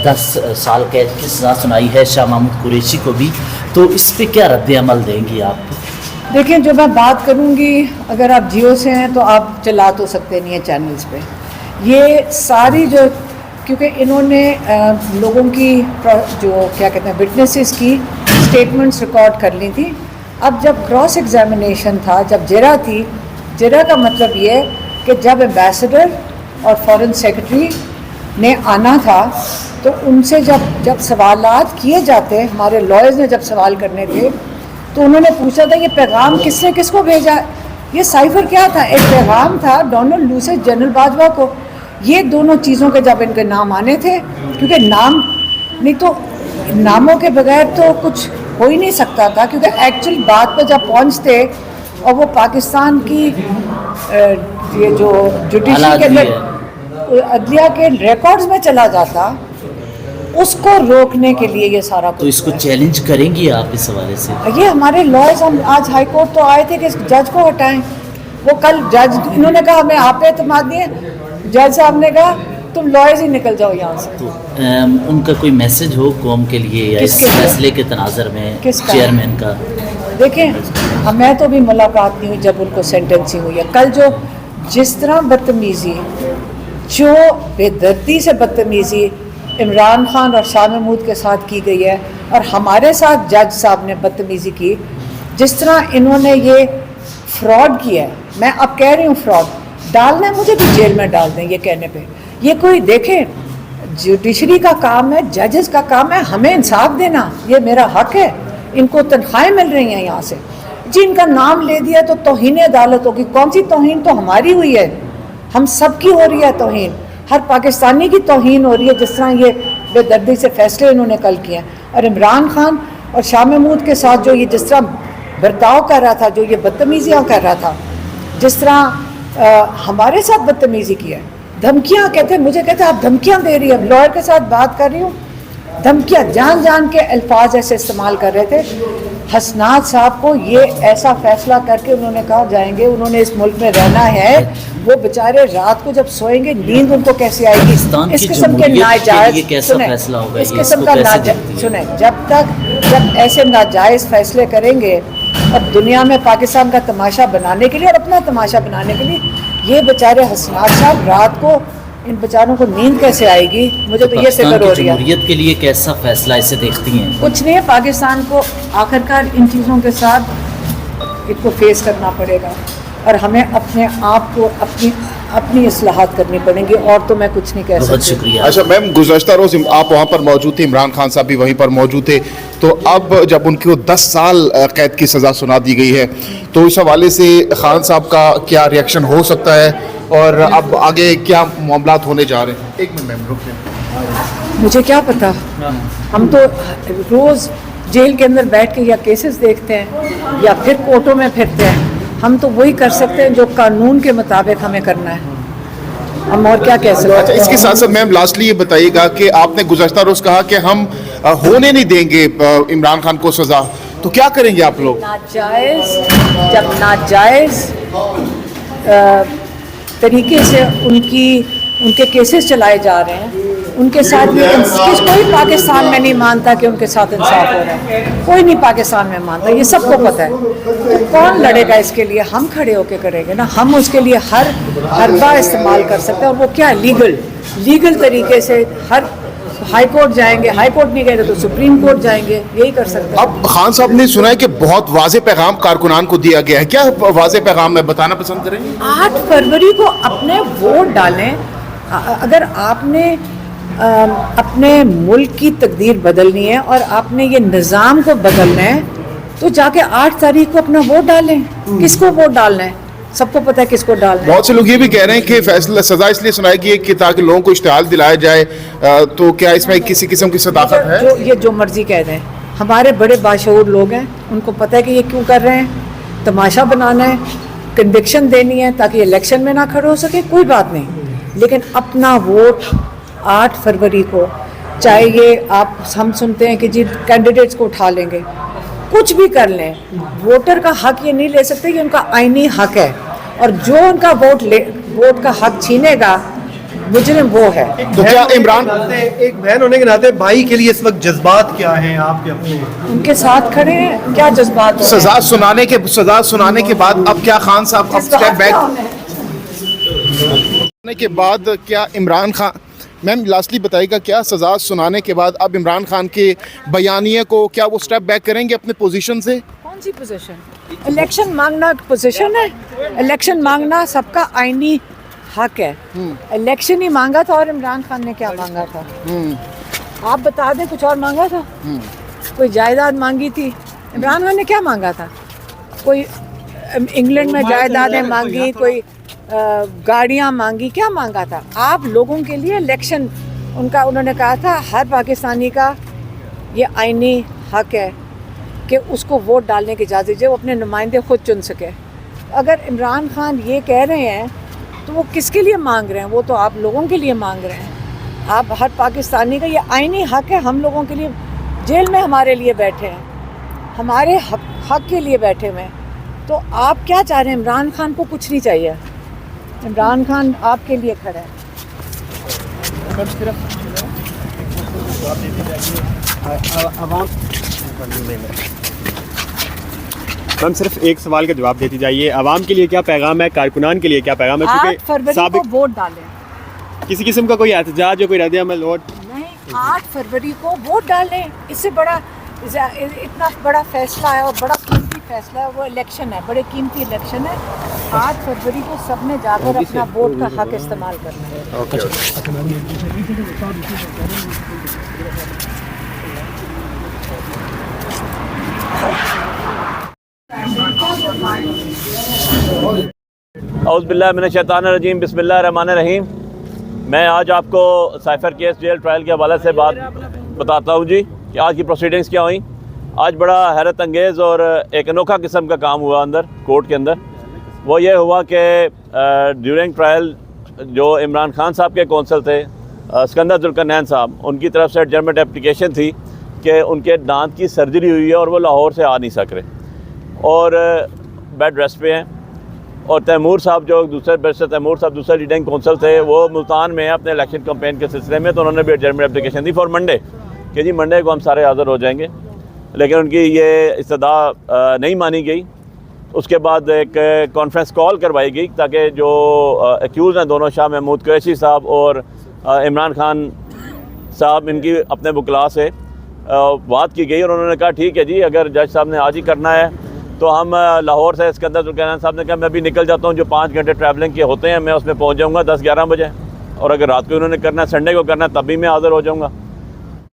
10 साल कैद की सज़ा सुनाई है शाह महमूद कुरैशी को भी, तो इस पे क्या रद्द अमल देंगी आप? देखिए, जो मैं बात करूंगी, अगर आप जियो से हैं तो आप चला तो सकते नहीं है चैनल्स पे ये सारी जो, क्योंकि इन्होंने लोगों की जो क्या कहते हैं विटनेसेस की स्टेटमेंट्स रिकॉर्ड कर ली थी। अब जब क्रॉस एग्जामिनेशन था, जब जरा थी, जरा का मतलब ये कि जब एम्बेसडर और फॉरेन सेक्रेटरी ने आना था तो उनसे जब सवालात किए जाते, हमारे लॉयर्स ने जब सवाल करने थे तो उन्होंने पूछा था ये पैगाम किसने किसको भेजा। ये साइफर क्या था? एक पैगाम था डोनाल्ड लू से जनरल बाजवा को। ये दोनों चीज़ों के जब इनके नाम आने थे, क्योंकि नाम नहीं तो नामों के बगैर तो कुछ हो ही नहीं सकता था, क्योंकि एक्चुअल बात पर जब पहुंचते और वो पाकिस्तान की ये जो जुडिशरी के अंदर अदलिया के रिकॉर्ड्स में चला जाता, उसको रोकने के लिए ये सारा तो इसको चैलेंज करेंगी आप इस हवाले से? ये हमारे लॉयर्स, हम आज हाई कोर्ट तो आए थे कि इस जज को हटाएं। वो कल जज, इन्होंने कहा हमें आप पे एतमाद नहीं है, जज साहब ने कहा तुम लॉयर्स ही निकल जाओ यहाँ से। तो उनका कोई मैसेज हो कौम के लिए या इस फैसले के तनाज़र में चेयरमैन का? देखें, मैं तो भी मुलाकात नहीं हुई जब उनको सेंटेंसिंग हुई है। कल जो जिस तरह बदतमीज़ी, जो बेदर्दी से बदतमीज़ी इमरान खान और शाह महमूद के साथ की गई है और हमारे साथ जज साहब ने बदतमीज़ी की, जिस तरह इन्होंने ये फ्रॉड किया है, मैं अब कह रही हूँ फ्रॉड डालना है, मुझे भी जेल में डाल दें ये कहने पे। ये कोई देखें, जुडिशरी का काम है, जजेस का काम है हमें इंसाफ देना, ये मेरा हक है। इनको तनख्वाहें मिल रही हैं यहाँ से जी, इनका नाम ले दिया तो तौहीन अदालत होगी। कौन सी तौहीन? तो हमारी हुई है, हम सब की हो रही है तौहीन, हर पाकिस्तानी की तौहीन हो रही है, जिस तरह ये बेदर्दी से फैसले इन्होंने कल किए हैं। और इमरान खान और शाह महमूद के साथ जो ये जिस तरह बर्ताव कर रहा था, जो ये बदतमीज़ियाँ कर रहा था, जिस तरह हमारे साथ बदतमीज़ी की है, धमकियाँ कहते, मुझे कहते आप धमकियाँ दे रही है। लॉयर के साथ बात कर रही हूँ, धमकियाँ जान जान के अल्फाज ऐसे इस्तेमाल कर रहे थे। हसनात साहब को ये ऐसा फैसला करके उन्होंने कहा जाएंगे, उन्होंने इस मुल्क में रहना है, वो बेचारे रात को जब सोएंगे नींद उनको कैसे आएगी? इस किस्म के नाजायज, इस किस्म का नाजायज, सुने, जब ऐसे नाजायज फैसले करेंगे और दुनिया में पाकिस्तान का तमाशा बनाने के लिए और अपना तमाशा बनाने के लिए, ये बेचारे हसनात साहब रात को, इन बेचारों को नींद कैसे आएगी? मुझे तो ये फिक्र हो रही है। जमहूरियत के लिए कैसा फैसला इसे देखती हैं? कुछ नहीं है, पाकिस्तान को आखिरकार इन चीज़ों के साथ इनको फेस करना पड़ेगा और हमें अपने आप को अपनी इस्लाहात करनी पड़ेंगी, और तो मैं कुछ नहीं कह सकती। बहुत शुक्रिया। अच्छा मैम, गुज़श्ता रोज़ आप वहाँ पर मौजूद थे, इमरान खान साहब भी वहीं पर मौजूद थे, तो अब जब उनको 10 साल कैद की सज़ा सुना दी गई है, तो इस हवाले से खान साहब का क्या रिएक्शन हो सकता है और अब आगे क्या मामलात होने जा रहे हैं? एक मिनट मैम रुकिए। मुझे क्या पता, हम तो रोज़ जेल के अंदर बैठ के या केसेस देखते हैं या फिर कोर्टों में फिरते हैं। हम तो वही कर सकते हैं जो कानून के मुताबिक हमें करना है, हम और क्या कह सकते हैं। अच्छा, इसके साथ साथ मैम लास्टली ये बताइएगा कि आपने गुज़श्ता रोज़ कहा कि हम होने नहीं देंगे इमरान खान को सज़ा, तो क्या करेंगे आप लोग? जब नाजायज़ तरीके से उनके केसेस चलाए जा रहे हैं, उनके साथ भी कोई पाकिस्तान में नहीं मानता कि उनके साथ इंसाफ हो रहा है, कोई नहीं पाकिस्तान में मानता, ये सबको पता है। तो कौन लड़ेगा इसके लिए? हम खड़े होकर करेंगे ना, हम उसके लिए हर हरबा इस्तेमाल कर सकते हैं, और वो क्या है, लीगल तरीके से हर हाई कोर्ट जाएंगे, हाई कोर्ट नहीं गए तो सुप्रीम कोर्ट जाएंगे, यही कर सकते हैं। अब खान साहब ने सुना है कि बहुत वाज़े पैगाम कारकुनान को दिया गया है, क्या वाज़े पैगाम में बताना पसंद करेंगे? 8 फरवरी को अपने वोट डालें। अगर आपने अपने मुल्क की तकदीर बदलनी है और आपने ये निज़ाम को बदलना है, तो जाके 8 तारीख को अपना वोट डालें। किसको वोट डालना है? सबको पता है किसको डालना है। बहुत से लोग ये भी कह रहे हैं कि फैसला सज़ा इसलिए सुनाई गई है कि ताकि लोगों को इश्तिहाल दिलाया जाए, तो क्या इसमें किसी किस्म की सदाकत है? ये जो मर्जी कह दें, हमारे बड़े बाशऊर लोग हैं, उनको पता है कि ये क्यों कर रहे हैं, तमाशा बनाना है, कन्विक्शन देनी है ताकि इलेक्शन में ना खड़े हो सके, कोई बात नहीं, लेकिन अपना वोट 8 फरवरी को, चाहे ये हम सुनते हैं कि जी कैंडिडेट्स को उठा लेंगे, कुछ भी कर लें, वोटर का हक ये नहीं ले सकते, ये उनका आईनी हक है। और जो उनका वोट का हक छीनेगा, मुजरिम वो है। तो क्या इमरान एक बहन होने के नाते भाई के लिए इस वक्त जज्बात क्या हैं आपके अपने? उनके साथ खड़े हैं, क्या जज्बात हो रहे हैं? सजा सुनाने के बाद अब क्या खान साहब अब स्टेप बैक के बाद क्या इमरान खान, मैम लास्टली बताइएगा, क्या सजा सुनाने के बाद अब इमरान खान के बयानिए को क्या वो स्टेप बैक करेंगे अपने पोजीशन से? कौन सी पोजीशन? इलेक्शन मांगना पोजीशन है? इलेक्शन मांगना सबका आईनी हक है। इलेक्शन ही मांगा था, और इमरान खान ने क्या मांगा था? आप बता दें, कुछ और मांगा था? कोई जायदाद मांगी थी? इमरान खान ने क्या मांगा था? कोई इंग्लैंड में जायदादें मांगी, कोई गाड़ियाँ मांगी, क्या मांगा था? आप लोगों के लिए इलेक्शन, उन्होंने कहा था हर पाकिस्तानी का ये आईनी हक है कि उसको वोट डालने की इजाज़त दीजिए, वो अपने नुमाइंदे खुद चुन सके। अगर इमरान खान ये कह रहे हैं तो वो किसके लिए मांग रहे हैं? वो तो आप लोगों के लिए मांग रहे हैं। आप हर पाकिस्तानी का ये आईनी हक है, हम लोगों के लिए जेल में हमारे लिए बैठे हैं, हमारे हक के लिए बैठे हुए हैं। तो आप क्या चाह रहे हैं? इमरान खान को कुछ नहीं चाहिए, इमरान खान आपके लिए खड़ा है। मैम सिर्फ एक सवाल का जवाब देती जाइए, आवाम के लिए क्या पैगाम है, कारकुनान के लिए क्या पैगाम है? 8 फरवरी को वोट डालें। किसी किस्म का कोई एहतजाज या कोई रद्द अमल वोट नहीं, 8 फरवरी को वोट डालें। इससे बड़ा, इतना बड़ा फैसला है और बड़ा कीमती फैसला है, वो इलेक्शन है, बड़े कीमती इलेक्शन है। 8 फरवरी को सबने जाकर अपना वोट का हक इस्तेमाल करना है। औज़ुबिल्लाहिमिनश्शैतानिर्रजीम, बिस्मिल्लाहिर्रहमानिर्रहीम। मैं आज आपको साइफर केस जेल ट्रायल के हवाले से बात बताता हूँ जी कि आज की प्रोसीडिंग्स क्या हुई। आज बड़ा हैरत अंगेज़ और एक अनोखा किस्म का काम हुआ अंदर कोर्ट के अंदर। वो ये हुआ कि ड्यूरिंग ट्रायल जो इमरान खान साहब के कौंसल थे सिकंदर जुल्करनैन साहब, उनकी तरफ से एडजर्नमेंट एप्लीकेशन थी कि उनके दांत की सर्जरी हुई है और वो लाहौर से आ नहीं सक रहे और बेड रेस्ट पे हैं। और तैमूर साहब जो दूसरे बैरिस्टर तैमूर साहब दूसरे लीडिंग कौंसल थे, वो मुल्तान में अपने इलेक्शन कैंपेन के सिलसिले में, तो उन्होंने भी adjournment application the for Monday कि जी मंडे को हम सारे हाज़िर हो जाएंगे, लेकिन उनकी ये इस्तदा नहीं मानी गई। उसके बाद एक कॉन्फ्रेंस कॉल करवाई गई ताकि जो एक्यूज़ हैं दोनों, शाह महमूद कुरैशी साहब और इमरान खान साहब, इनकी अपने वकला से बात की गई और उन्होंने कहा ठीक है जी, अगर जज साहब ने आज ही करना है तो हम लाहौर से, सिकंदर जुल्करनैन साहब ने कहा मैं भी निकल जाता हूँ, जो 5 घंटे ट्रैवलिंग के होते हैं मैं उसमें पहुँच जाऊँगा 10-11 बजे, और अगर रात को उन्होंने करना है, संडे को करना है, तब भी मैं हाज़िर हो जाऊँगा।